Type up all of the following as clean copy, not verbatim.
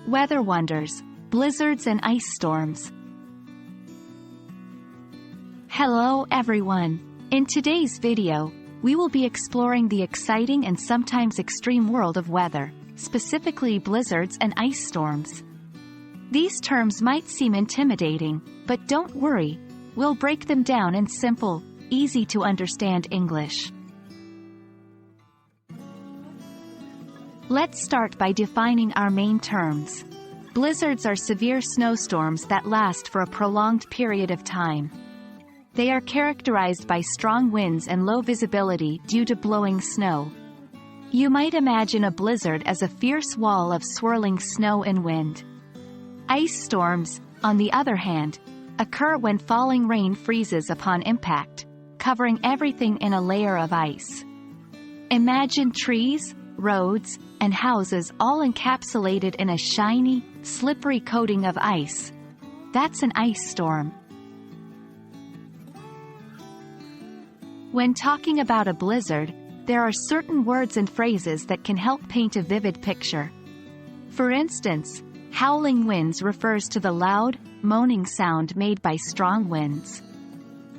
Weather wonders, blizzards and ice storms. Hello everyone. In today's video, we will be exploring the exciting and sometimes extreme world of weather, specifically blizzards and ice storms. These terms might seem intimidating, but don't worry, we'll break them down in simple, easy to understand English. Let's start by defining our main terms. Blizzards are severe snowstorms that last for a prolonged period of time. They are characterized by strong winds and low visibility due to blowing snow. You might imagine a blizzard as a fierce wall of swirling snow and wind. Ice storms, on the other hand, occur when falling rain freezes upon impact, covering everything in a layer of ice. Imagine trees, roads, and houses all encapsulated in a shiny, slippery coating of ice. That's an ice storm. When talking about a blizzard, there are certain words and phrases that can help paint a vivid picture. For instance, howling winds refers to the loud, moaning sound made by strong winds.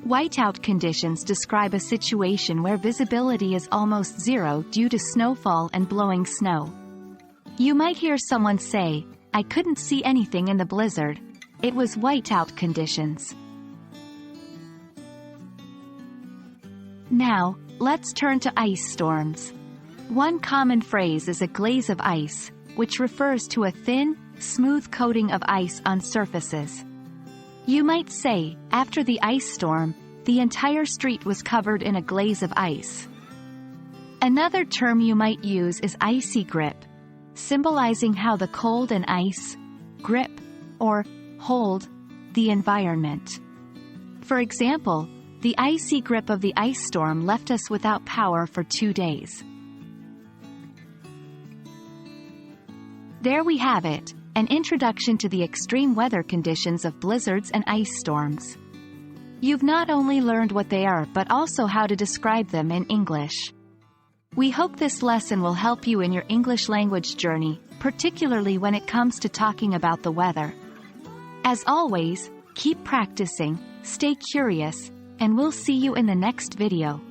Whiteout conditions describe a situation where visibility is almost zero due to snowfall and blowing snow. You might hear someone say, "I couldn't see anything in the blizzard. It was whiteout conditions." Now, let's turn to ice storms. One common phrase is a glaze of ice, which refers to a thin, smooth coating of ice on surfaces. You might say, after the ice storm, the entire street was covered in a glaze of ice. Another term you might use is icy grip, symbolizing how the cold and ice grip, or hold, the environment. For example, the icy grip of the ice storm left us without power for 2 days. There we have it, an introduction to the extreme weather conditions of blizzards and ice storms. You've not only learned what they are but also how to describe them in English. We hope this lesson will help you in your English language journey, particularly when it comes to talking about the weather. As always, keep practicing, stay curious, and we'll see you in the next video.